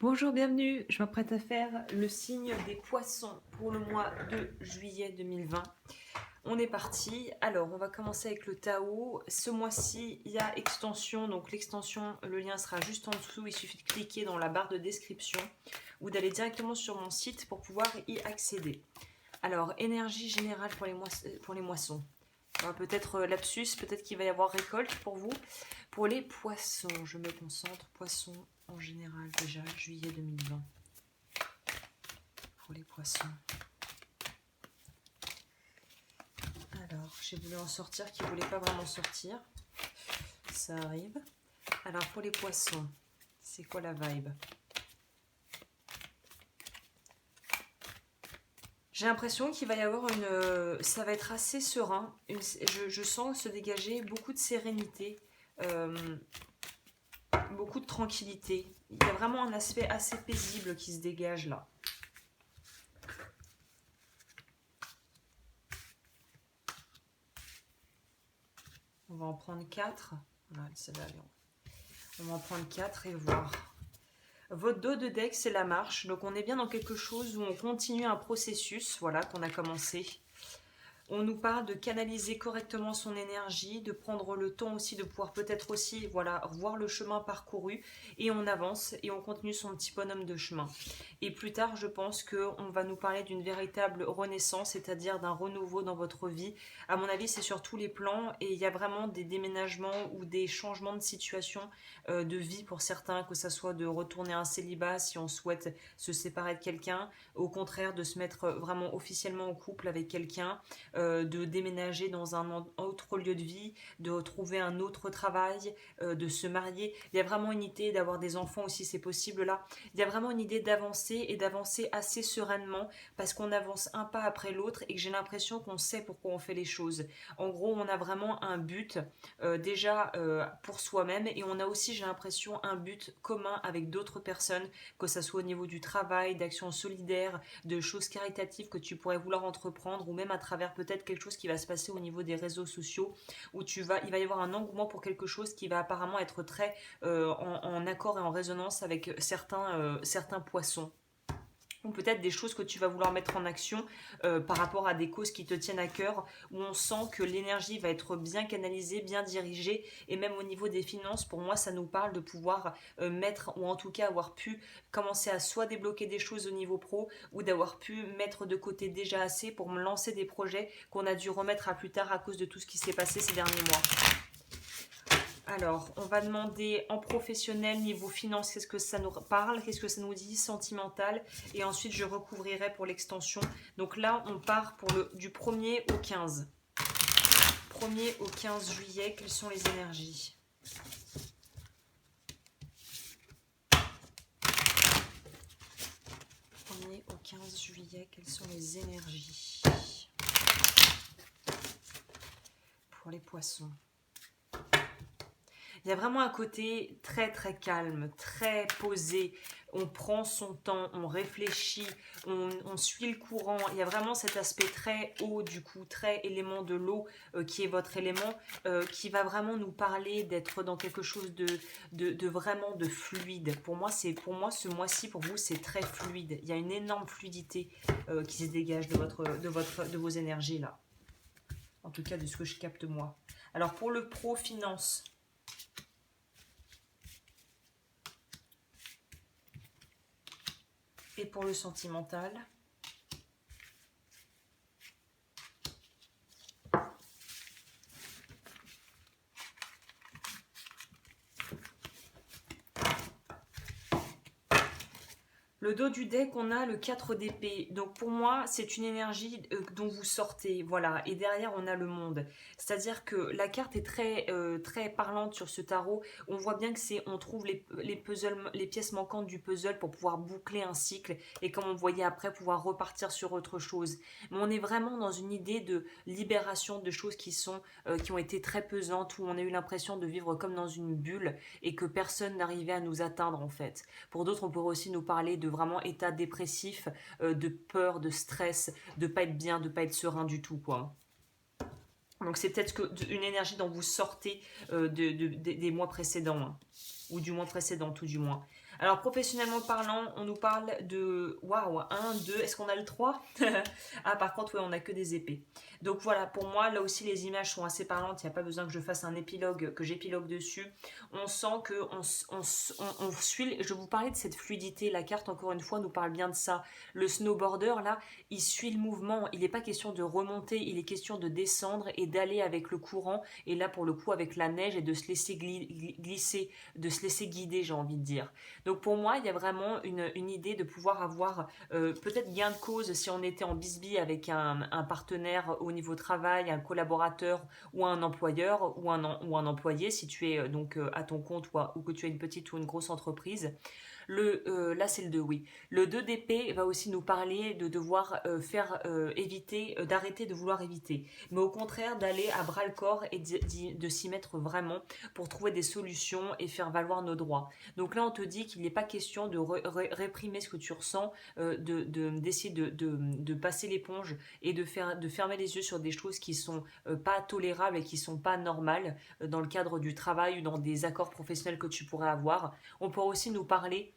Bonjour, bienvenue. Je m'apprête à faire le signe des poissons pour le mois de juillet 2020. On est parti. Alors, on va commencer avec le Tao. Ce mois-ci, il y a extension. Donc, l'extension, le lien sera juste en dessous. Il suffit de cliquer dans la barre de description ou d'aller directement sur mon site pour pouvoir y accéder. Alors, énergie générale pour les moissons. Peut-être lapsus, peut-être qu'il va y avoir récolte pour vous. Pour les poissons, je me concentre. Poissons en général, déjà, juillet 2020. Pour les poissons. Alors, j'ai voulu en sortir qui ne voulait pas vraiment sortir. Ça arrive. Alors, pour les poissons, c'est quoi la vibe? J'ai l'impression qu'il va y avoir ça va être assez serein. Je sens se dégager beaucoup de sérénité, beaucoup de tranquillité. Il y a vraiment un aspect assez paisible qui se dégage là. On va en prendre 4. Voilà, on va en prendre 4 et voir. Votre dos de deck, c'est la marche. Donc, on est bien dans quelque chose où on continue un processus, voilà, qu'on a commencé. On nous parle de canaliser correctement son énergie, de prendre le temps aussi de pouvoir peut-être aussi, voilà, voir le chemin parcouru et on avance et on continue son petit bonhomme de chemin. Et plus tard, je pense qu'on va nous parler d'une véritable renaissance, c'est-à-dire d'un renouveau dans votre vie. À mon avis, c'est sur tous les plans et il y a vraiment des déménagements ou des changements de situation de vie pour certains, que ça soit de retourner à un célibat si on souhaite se séparer de quelqu'un, au contraire de se mettre vraiment officiellement en couple avec quelqu'un, de déménager dans un autre lieu de vie, de trouver un autre travail, de se marier. Il y a vraiment une idée d'avoir des enfants aussi, c'est possible là. Il y a vraiment une idée d'avancer et d'avancer assez sereinement parce qu'on avance un pas après l'autre et que j'ai l'impression qu'on sait pourquoi on fait les choses. En gros, on a vraiment un but déjà pour soi-même et on a aussi, j'ai l'impression, un but commun avec d'autres personnes, que ce soit au niveau du travail, d'actions solidaires, de choses caritatives que tu pourrais vouloir entreprendre ou même à travers peut-être quelque chose qui va se passer au niveau des réseaux sociaux où il va y avoir un engouement pour quelque chose qui va apparemment être très en accord et en résonance avec certains poissons ou peut-être des choses que tu vas vouloir mettre en action par rapport à des causes qui te tiennent à cœur, où on sent que l'énergie va être bien canalisée, bien dirigée, et même au niveau des finances, pour moi, ça nous parle de pouvoir mettre, ou en tout cas avoir pu commencer à soit débloquer des choses au niveau pro, ou d'avoir pu mettre de côté déjà assez pour me lancer des projets qu'on a dû remettre à plus tard à cause de tout ce qui s'est passé ces derniers mois. Alors, on va demander en professionnel, niveau finance, qu'est-ce que ça nous parle, qu'est-ce que ça nous dit, sentimental, et ensuite je recouvrirai pour l'extension. Donc là, on part du 1er au 15. 1er au 15 juillet, quelles sont les énergies? Au 15 juillet, quelles sont les énergies pour les poissons? Il y a vraiment un côté très très calme, très posé. On prend son temps, on réfléchit, on suit le courant. Il y a vraiment cet aspect très haut, du coup, très élément de l'eau qui est votre élément, qui va vraiment nous parler d'être dans quelque chose de vraiment de fluide. Pour moi, ce mois-ci, pour vous, c'est très fluide. Il y a une énorme fluidité qui se dégage de vos énergies là. En tout cas, de ce que je capte moi. Alors pour le pro finance. Et pour le sentimental, le dos du deck, on a le 4 d'épée. Donc pour moi, c'est une énergie dont vous sortez. Voilà. Et derrière, on a le monde. C'est-à-dire que la carte est très parlante sur ce tarot. On voit bien que on trouve les puzzles, les pièces manquantes du puzzle pour pouvoir boucler un cycle. Et comme on voyait après, pouvoir repartir sur autre chose. Mais on est vraiment dans une idée de libération de choses qui ont été très pesantes, où on a eu l'impression de vivre comme dans une bulle et que personne n'arrivait à nous atteindre en fait. Pour d'autres, on pourrait aussi nous parler de vraiment état dépressif, de peur, de stress, de pas être bien, de pas être serein du tout, quoi. Donc c'est peut-être une énergie dont vous sortez des mois précédents, hein, ou du mois précédent tout du moins. Alors, professionnellement parlant, on nous parle de... Waouh, un, 2, est-ce qu'on a le 3? Ah, par contre, oui, on n'a que des épées. Donc voilà, pour moi, là aussi, les images sont assez parlantes. Il n'y a pas besoin que je fasse un épilogue, que j'épilogue dessus. On sent que on suit... Je vous parlais de cette fluidité. La carte, encore une fois, nous parle bien de ça. Le snowboarder, là, il suit le mouvement. Il n'est pas question de remonter, il est question de descendre et d'aller avec le courant. Et là, pour le coup, avec la neige et de se laisser glisser, de se laisser guider, j'ai envie de dire. Donc pour moi, il y a vraiment une idée de pouvoir avoir peut-être gain de cause si on était en bisbille avec un partenaire au niveau travail, un collaborateur ou un employeur ou un employé si tu es à ton compte ou que tu as une petite ou une grosse entreprise. Là, c'est le 2, oui. Le 2 d'épée va aussi nous parler de devoir faire éviter, d'arrêter de vouloir éviter. Mais au contraire, d'aller à bras le corps et de s'y mettre vraiment pour trouver des solutions et faire valoir nos droits. Donc là, on te dit qu'il n'est pas question de réprimer ce que tu ressens, d'essayer de passer l'éponge et de fermer les yeux sur des choses qui sont pas tolérables et qui sont pas normales dans le cadre du travail ou dans des accords professionnels que tu pourrais avoir. On pourrait aussi nous parler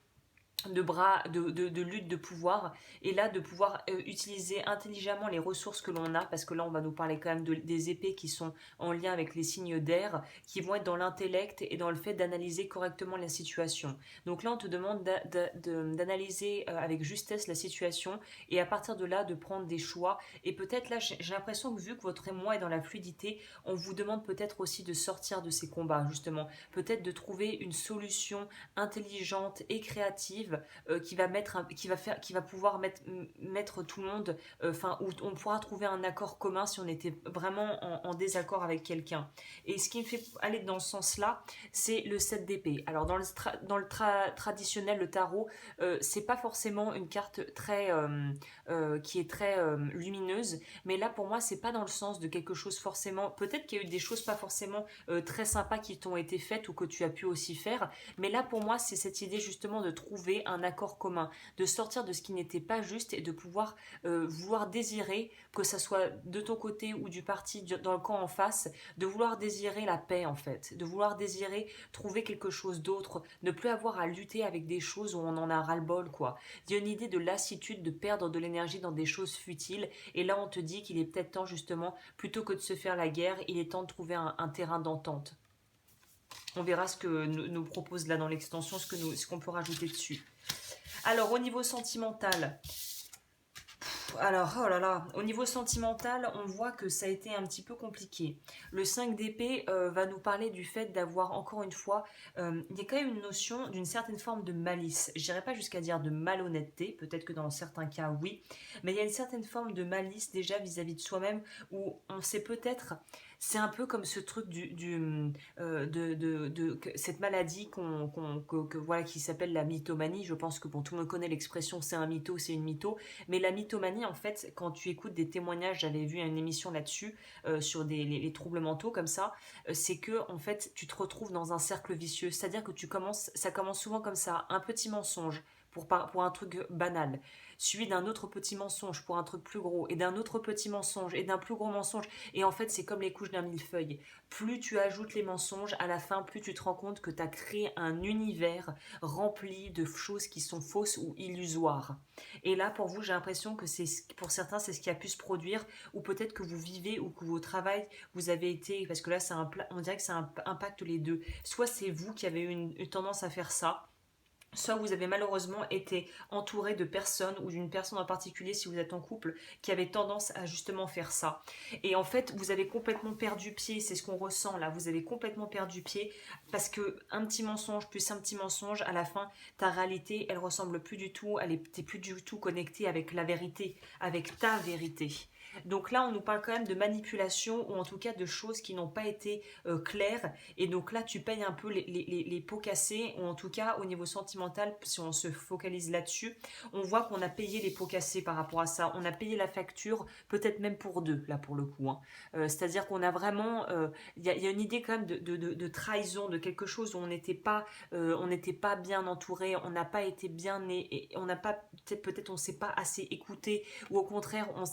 de lutte de pouvoir et là de pouvoir utiliser intelligemment les ressources que l'on a parce que là on va nous parler quand même des épées qui sont en lien avec les signes d'air qui vont être dans l'intellect et dans le fait d'analyser correctement la situation. Donc là on te demande d'analyser avec justesse la situation et à partir de là de prendre des choix et peut-être là j'ai l'impression que vu que votre émoi est dans la fluidité, on vous demande peut-être aussi de sortir de ces combats justement, peut-être de trouver une solution intelligente et créative qui va pouvoir mettre tout le monde, où on pourra trouver un accord commun si on était vraiment en désaccord avec quelqu'un. Et ce qui me fait aller dans ce sens-là, c'est le 7 d'épée. Alors dans le traditionnel, le tarot, c'est pas forcément une carte qui est très lumineuse, mais là pour moi c'est pas dans le sens de quelque chose forcément, peut-être qu'il y a eu des choses pas forcément très sympas qui t'ont été faites ou que tu as pu aussi faire, mais là pour moi c'est cette idée justement de trouver un accord commun, de sortir de ce qui n'était pas juste et de pouvoir vouloir désirer, que ça soit de ton côté ou du parti dans le camp en face, de vouloir désirer la paix en fait, de vouloir désirer trouver quelque chose d'autre, ne plus avoir à lutter avec des choses où on en a ras-le-bol quoi. Il y a une idée de lassitude, de perdre de l'énergie dans des choses futiles et là on te dit qu'il est peut-être temps justement, plutôt que de se faire la guerre, il est temps de trouver un terrain d'entente. On verra ce que nous propose là dans l'extension, ce qu'on peut rajouter dessus. Alors, au niveau sentimental, oh là là, au niveau sentimental, on voit que ça a été un petit peu compliqué. Le 5 d'épée va nous parler du fait d'avoir, encore une fois, il y a quand même une notion d'une certaine forme de malice. Je n'irai pas jusqu'à dire de malhonnêteté, peut-être que dans certains cas, oui, mais il y a une certaine forme de malice déjà vis-à-vis de soi-même où on sait peut-être, c'est un peu comme ce truc cette maladie voilà, qui s'appelle la mythomanie. Je pense que bon, tout le monde connaît l'expression c'est un mytho, c'est une mytho. Mais la mythomanie, en fait, quand tu écoutes des témoignages, j'avais vu une émission là-dessus, sur les troubles mentaux comme ça, c'est que, en fait, tu te retrouves dans un cercle vicieux. C'est-à-dire que ça commence souvent comme ça, un petit mensonge pour un truc banal, suivi d'un autre petit mensonge pour un truc plus gros, et d'un autre petit mensonge, et d'un plus gros mensonge. Et en fait, c'est comme les couches d'un millefeuille. Plus tu ajoutes les mensonges, à la fin, plus tu te rends compte que tu as créé un univers rempli de choses qui sont fausses ou illusoires. Et là, pour vous, j'ai l'impression que pour certains, c'est ce qui a pu se produire, ou peut-être que vous vivez ou que au travail, vous avez été, parce que là, on dirait que ça impacte les deux. Soit c'est vous qui avez eu une tendance à faire ça, soit vous avez malheureusement été entouré de personnes ou d'une personne en particulier si vous êtes en couple qui avait tendance à justement faire ça. Et en fait, vous avez complètement perdu pied, c'est ce qu'on ressent là, vous avez complètement perdu pied parce que un petit mensonge plus un petit mensonge, à la fin, ta réalité, elle ressemble plus du tout, t'es plus du tout connecté avec la vérité, avec ta vérité. Donc là, on nous parle quand même de manipulation ou en tout cas de choses qui n'ont pas été claires. Et donc là, tu payes un peu les pots cassés ou en tout cas au niveau sentimental, si on se focalise là-dessus, on voit qu'on a payé les pots cassés par rapport à ça. On a payé la facture, peut-être même pour deux, là pour le coup. Hein. C'est-à-dire qu'on a vraiment... Il y a une idée quand même de trahison, de quelque chose où on n'était pas bien entouré, on n'a pas été bien né, et on n'a pas... Peut-être on ne s'est pas assez écouté ou au contraire, on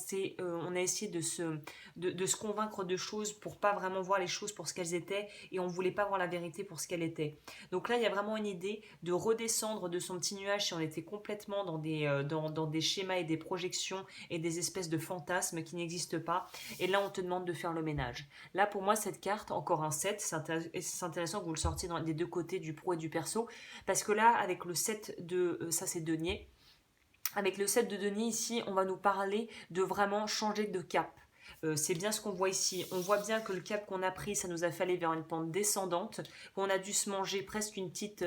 on a essayé de se convaincre de choses pour pas vraiment voir les choses pour ce qu'elles étaient et on voulait pas voir la vérité pour ce qu'elle était. Donc là, il y a vraiment une idée de redescendre de son petit nuage si on était complètement dans des schémas et des projections et des espèces de fantasmes qui n'existent pas. Et là, on te demande de faire le ménage. Là, pour moi, cette carte, encore un 7, c'est intéressant que vous le sortiez des deux côtés du pro et du perso, parce que là, avec le 7 de... ça, c'est denier. Avec le 7 de denier, ici, on va nous parler de vraiment changer de cap. C'est bien ce qu'on voit ici. On voit bien que le cap qu'on a pris, ça nous a fait aller vers une pente descendante, qu'on a dû se manger presque une petite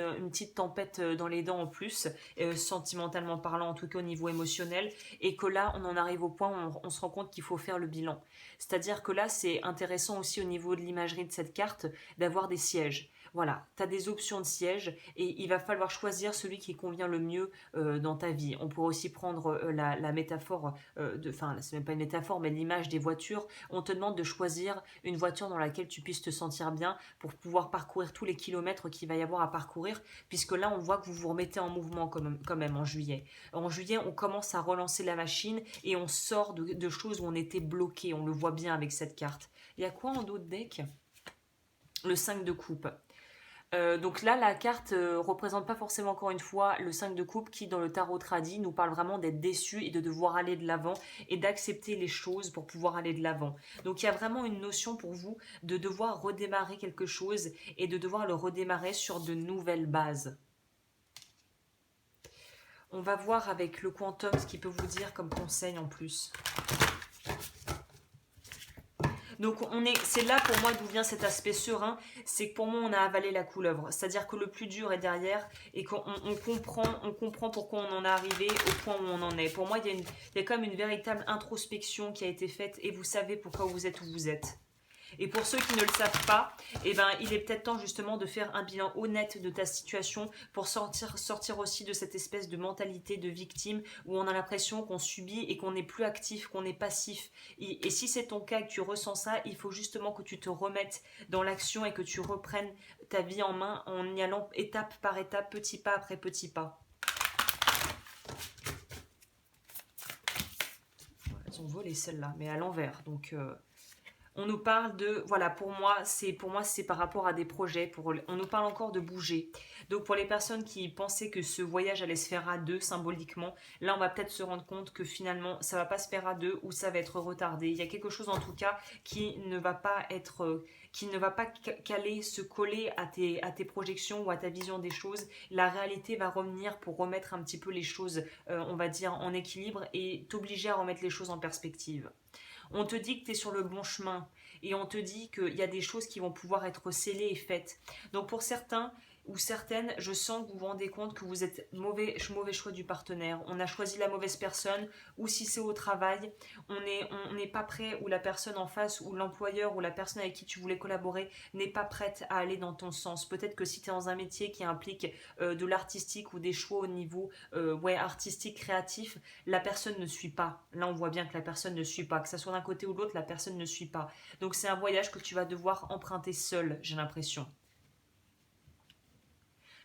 tempête dans les dents en plus, sentimentalement parlant, en tout cas au niveau émotionnel, et que là, on en arrive au point où on se rend compte qu'il faut faire le bilan. C'est-à-dire que là, c'est intéressant aussi au niveau de l'imagerie de cette carte d'avoir des sièges. Voilà, tu as des options de sièges et il va falloir choisir celui qui convient le mieux dans ta vie. On pourrait aussi prendre la métaphore, enfin, c'est même pas une métaphore, mais l'image des voitures. On te demande de choisir une voiture dans laquelle tu puisses te sentir bien pour pouvoir parcourir tous les kilomètres qu'il va y avoir à parcourir, puisque là, on voit que vous vous remettez en mouvement quand même en juillet. En juillet, on commence à relancer la machine et on sort de choses où on était bloqué. On le voit bien avec cette carte. Il y a quoi en dos de deck? Le 5 de coupe. Donc là, la carte représente pas forcément encore une fois le 5 de coupe qui, dans le tarot tradit, nous parle vraiment d'être déçu et de devoir aller de l'avant et d'accepter les choses pour pouvoir aller de l'avant. Donc il y a vraiment une notion pour vous de devoir redémarrer quelque chose et de devoir le redémarrer sur de nouvelles bases. On va voir avec le quantum ce qu'il peut vous dire comme conseil en plus. Donc c'est là pour moi d'où vient cet aspect serein, c'est que pour moi on a avalé la couleuvre, c'est-à-dire que le plus dur est derrière et qu'on comprend pourquoi on en est arrivé au point où on en est. Pour moi il y a comme une véritable introspection qui a été faite et vous savez pourquoi vous êtes où vous êtes. Et pour ceux qui ne le savent pas, eh ben, il est peut-être temps justement de faire un bilan honnête de ta situation pour sortir aussi de cette espèce de mentalité de victime où on a l'impression qu'on subit et qu'on n'est plus actif, qu'on est passif. Et si c'est ton cas et que tu ressens ça, il faut justement que tu te remettes dans l'action et que tu reprennes ta vie en main en y allant étape par étape, petit pas après petit pas. Elles ont volé celles-là, mais à l'envers, donc... On nous parle de, voilà, pour moi c'est par rapport à des projets, on nous parle encore de bouger. Donc pour les personnes qui pensaient que ce voyage allait se faire à deux symboliquement, là on va peut-être se rendre compte que finalement ça va pas se faire à deux ou ça va être retardé. Il y a quelque chose en tout cas qui ne va pas caler, se coller à tes projections ou à ta vision des choses. La réalité va revenir pour remettre un petit peu les choses, on va dire, en équilibre et t'obliger à remettre les choses en perspective. On te dit que tu es sur le bon chemin et on te dit qu'il y a des choses qui vont pouvoir être scellées et faites. Donc pour certains ou certaines, je sens que vous vous rendez compte que vous êtes mauvais choix du partenaire. On a choisi la mauvaise personne, ou si c'est au travail, on n'est pas prêt, ou la personne en face, ou l'employeur, ou la personne avec qui tu voulais collaborer n'est pas prête à aller dans ton sens. Peut-être que si tu es dans un métier qui implique de l'artistique ou des choix au niveau artistique, créatif, la personne ne suit pas. Là, on voit bien que la personne ne suit pas. Que ça soit d'un côté ou de l'autre, la personne ne suit pas. Donc c'est un voyage que tu vas devoir emprunter seul, j'ai l'impression.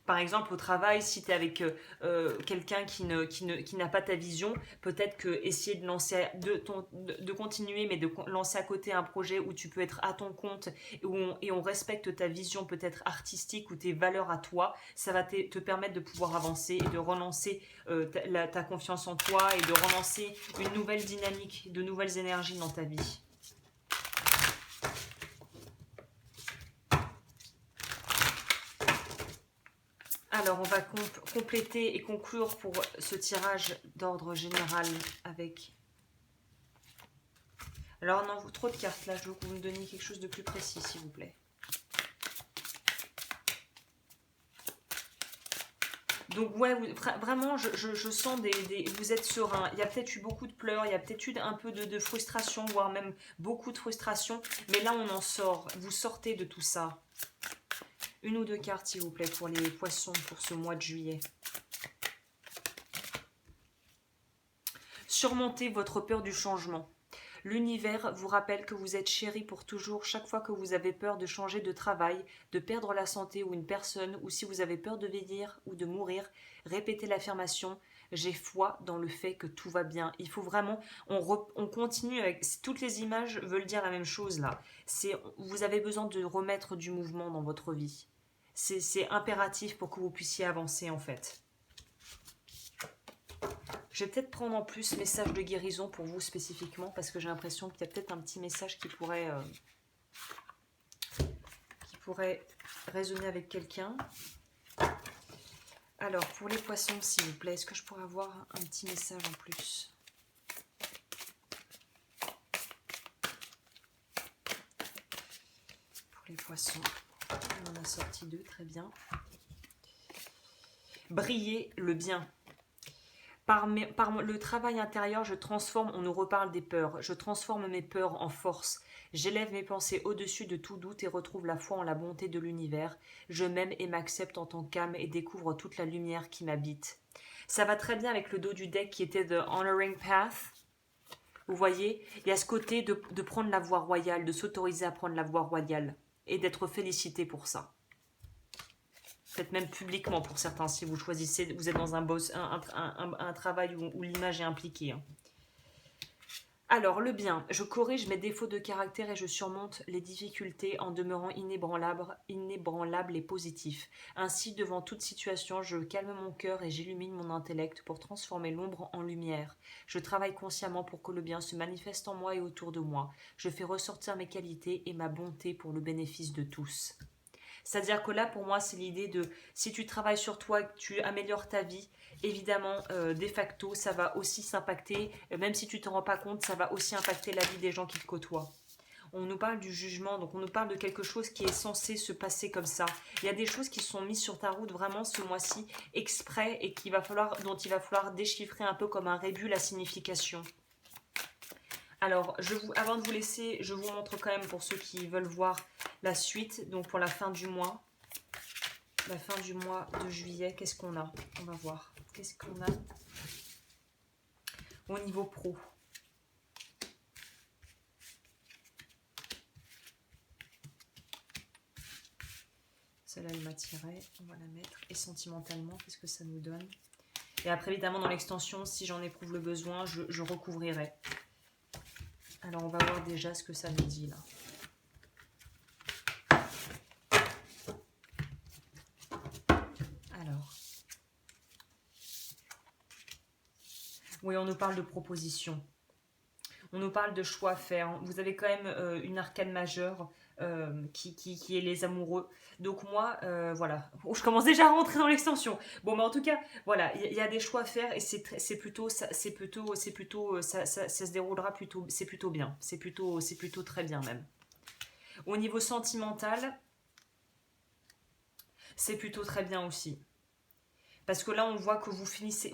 Par exemple, au travail, si tu es avec quelqu'un qui n'a pas ta vision, peut-être que essayer de continuer, mais de lancer à côté un projet où tu peux être à ton compte et on respecte ta vision peut-être artistique ou tes valeurs à toi, ça va te permettre de pouvoir avancer et de relancer ta confiance en toi et de relancer une nouvelle dynamique, de nouvelles énergies dans ta vie. Alors, on va compléter et conclure pour ce tirage d'ordre général avec... Alors, non, trop de cartes là, je veux que vous me donniez quelque chose de plus précis, s'il vous plaît. Donc, ouais, vraiment, je sens vous êtes serein. Il y a peut-être eu beaucoup de pleurs, il y a peut-être eu un peu de frustration, voire même beaucoup de frustration. Mais là, on en sort. Vous sortez de tout ça. Une ou deux cartes, s'il vous plaît, pour les poissons pour ce mois de juillet. Surmontez votre peur du changement. L'univers vous rappelle que vous êtes chéri pour toujours chaque fois que vous avez peur de changer de travail, de perdre la santé ou une personne, ou si vous avez peur de vieillir ou de mourir. Répétez l'affirmation « J'ai foi dans le fait que tout va bien ». Il faut vraiment, on continue avec, toutes les images veulent dire la même chose là. Vous avez besoin de remettre du mouvement dans votre vie. C'est impératif pour que vous puissiez avancer en fait. Je vais peut-être prendre en plus message de guérison pour vous spécifiquement parce que j'ai l'impression qu'il y a peut-être un petit message qui pourrait résonner avec quelqu'un. Alors, pour les poissons, s'il vous plaît, est-ce que je pourrais avoir un petit message en plus? Pour les poissons, on en a sorti 2, très bien. Briller le bien. Par le travail intérieur, je transforme, on nous reparle des peurs, je transforme mes peurs en force. J'élève mes pensées au-dessus de tout doute et retrouve la foi en la bonté de l'univers. Je m'aime et m'accepte en tant qu'âme et découvre toute la lumière qui m'habite. Ça va très bien avec le dos du deck qui était The Honoring Path. Vous voyez, il y a ce côté de prendre la voie royale, de s'autoriser à prendre la voie royale et d'être félicité pour ça. Peut-être même publiquement pour certains, si vous choisissez, vous êtes dans un travail où l'image est impliquée. Alors, le bien, je corrige mes défauts de caractère et je surmonte les difficultés en demeurant inébranlable et positif. Ainsi, devant toute situation, je calme mon cœur et j'illumine mon intellect pour transformer l'ombre en lumière. Je travaille consciemment pour que le bien se manifeste en moi et autour de moi. Je fais ressortir mes qualités et ma bonté pour le bénéfice de tous. C'est-à-dire que là, pour moi, c'est l'idée de, si tu travailles sur toi, que tu améliores ta vie, évidemment, de facto, ça va aussi s'impacter, même si tu ne te rends pas compte, ça va aussi impacter la vie des gens qui te côtoient. On nous parle du jugement, donc on nous parle de quelque chose qui est censé se passer comme ça. Il y a des choses qui sont mises sur ta route vraiment ce mois-ci, exprès, et dont il va falloir déchiffrer un peu comme un rébut la signification. Alors, avant de vous laisser, je vous montre quand même pour ceux qui veulent voir la suite, donc pour la fin du mois. La fin du mois de juillet, qu'est-ce qu'on a? On va voir. Qu'est-ce qu'on a au niveau pro? Celle-là, elle m'attirait. On va la mettre. Et sentimentalement, qu'est-ce que ça nous donne? Et après, évidemment, dans l'extension, si j'en éprouve le besoin, je recouvrirai. Alors, on va voir déjà ce que ça nous dit, là. Alors. Oui, on nous parle de propositions. On nous parle de choix à faire. Vous avez quand même une arcane majeure qui est les amoureux. Donc moi, voilà. Je commence déjà à rentrer dans l'extension. Bon, mais en tout cas, voilà, il y a des choix à faire et ça se déroulera plutôt, c'est plutôt bien. C'est plutôt très bien même. Au niveau sentimental, c'est plutôt très bien aussi. Parce que là, on voit que vous finissez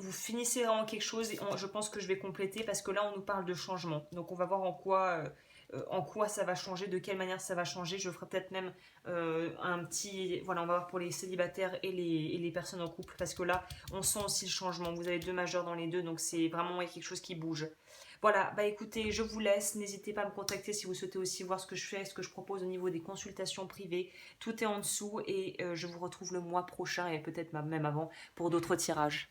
vraiment quelque chose et je pense que je vais compléter parce que là, on nous parle de changement. Donc, on va voir en quoi ça va changer, de quelle manière ça va changer. Je ferai peut-être même un petit... Voilà, on va voir pour les célibataires et les personnes en couple parce que là, on sent aussi le changement. Vous avez 2 majeurs dans les deux, donc c'est vraiment quelque chose qui bouge. Voilà, bah écoutez, je vous laisse. N'hésitez pas à me contacter si vous souhaitez aussi voir ce que je fais, ce que je propose au niveau des consultations privées. Tout est en dessous et je vous retrouve le mois prochain et peut-être même avant pour d'autres tirages.